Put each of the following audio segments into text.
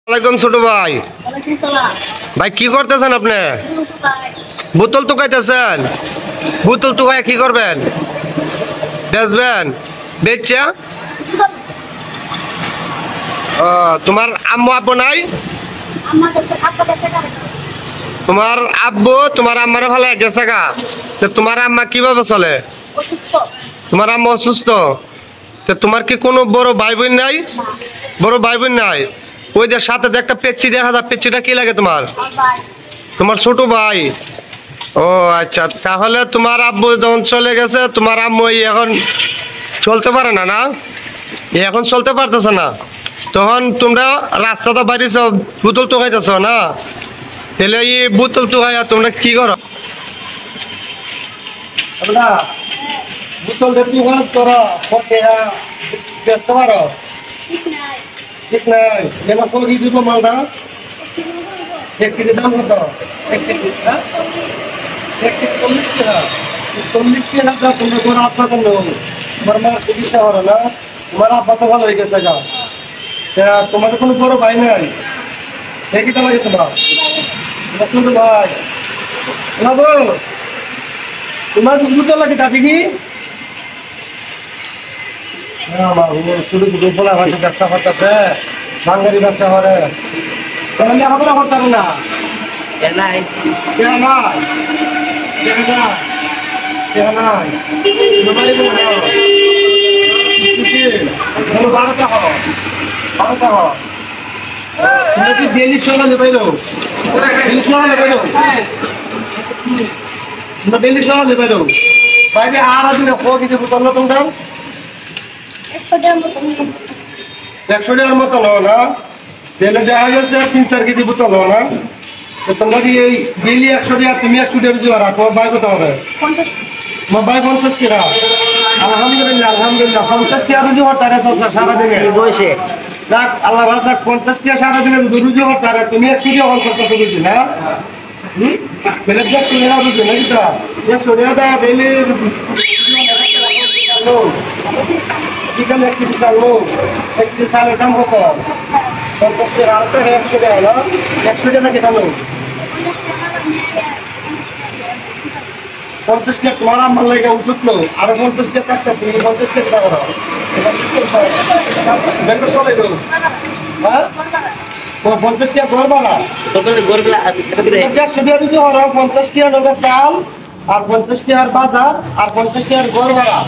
ওয়ালাইকুম ছোট ভাই। ভাই কি করতেছেন আপনি? বোতল টুকাইতেছেন? বোতল টুকাই কি করবেন? বেচবেন? বেচা তোমার আম্মু আব্বু নাই? তোমার আব্বু তোমার আম্মার ভালো গেছে গা, তোমার আম্মা কিভাবে চলে? তোমার আম্মা অসুস্থ? তোমার কি কোনো বড় ভাই বোন নাই? বড় ভাই বোন নাই? ওই যে সাথে যে একটা পেচ্ছি দেখা যায়, পেচ্ছিটা কি লাগে তোমার? তোমার ছোট ভাই। ও আচ্ছা, তাহলে তোমার আব্বু যখন চলে গেছে তোমার আম্মু এখন চলতে পারে না, না এখন চলতে পারতেছে না, তখন তোমরা রাস্তাটা বাইরেছ বোতল টুকাইতেছ না? তাহলে এই বোতল টুকাইয়া তোমরা কি করো? বোতল তোরা ব্যস্ত পারো? ঠিক নাই কেন কোন কি দিব মালটা? 1 কেজি দাম কত? 1 কেজি 40 টাকা। 40 টাকা তোমরা করে আপনাদের নেব। তোমার মার চিকিৎসা করো না? তোমার আব্বা তো ভালো হয়ে গেছে গা, তোমাদের কোনো বড় ভাই নাই? একই তো লাগে তোমার শুধু ভাই বাবু, তোমার দুটো লাগে কাছে কি শুধু শুধু বলা হয়তো ব্যবসা করতেছে, বাঙালি ব্যবসা করে লেখাপড়া করতে পারে না? ডেলি সকালে পাইলো, ডেলি সকালে পাইলো পাইবে আর দিনে কিছু বোতল না তোমরা 100 টাকার মতো লো না? তেলে দেখা গেছে 3-4 কেজি বোতল লো না? তোমরা কি এই ডেলি 100 টাকা, তুমি 100 টাকা রুজি করা, তোমার ভাই কত হবে? তোমার ভাই 50 টাকা। আলহামদুলিল্লাহ আলহামদুলিল্লাহ 50 টাকা রুজি করতে সারাদিনে বসে দেখ আল্লাহ ভাষা 50 টাকা সারাদিনে রুজি করতে পারে, তুমি 100 টাকা করতে রুজি না? পেলে দেখ তুমি রুজি নাকি তা 100 টাকা দেয় ডেলি বিকালে 1 কেজি চাল লো, 1 কেজি চালের দাম কত? 50 টাকা। আর তো 100 টাকা না? 100 টাকা কেটে লো 50 টাকা তোমার আমার লাগে উঠত লো, আরো 50 টাকা কাটতেছে, 50 টাকা করো ব্যাংকটা চলে যাও। হ্যাঁ 50 টাকা করবা না? 100 টাকা যদি হরো 50 টাকা নেবে চাল, আর 50 টাকার বাজার, আর 50 টাকার ঘর ভাড়া।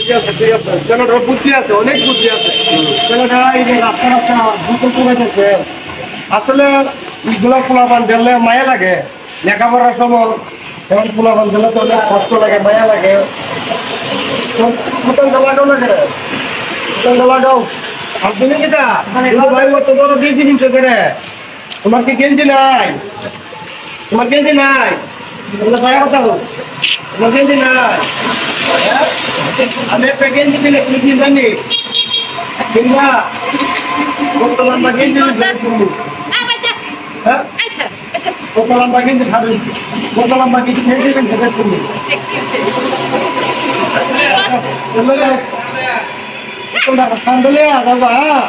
ঠিক আছে ঠিক আছে, ছেলেটা বুদ্ধি আছে, অনেক বুদ্ধি আছে ছেলেটা। এই যে রাস্তা রাস্তা বোতল টুকাইতেছে, আসলে এগুলো পোলাপান দিলে মায়া লাগে, লেখাপড়ার সময় এখন পোলাপান দিলে তো অনেক কষ্ট লাগে, মায়া লাগে। বোতলটা লাগাও না কেন? বোতলটা লাগাও। আর তুমি কিটা ভাই কত বড় গেঞ্জি নিতে পেরে? তোমার কি গেঞ্জি নাই? তোমার গেঞ্জি নাই? তোমরা দয়া কথা হোক, তোমার গেঞ্জি নাই? আমি একটা গেঞ্জি দিলে তুমি কিনবানি কিনবা? কত লম্বা গেঞ্জি কত লম্বা গেঞ্জি খাবেন? কত লম্বা গেঞ্জি খেয়ে দেবেন সেটা শুনি। সান্দলে যাবো। হ্যাঁ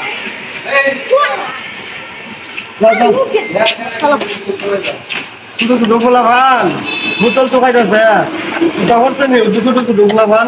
ছোট ছোট গোলা ভান বোতল তো খাইতেছে, ছোট ছোট গোলা ভান।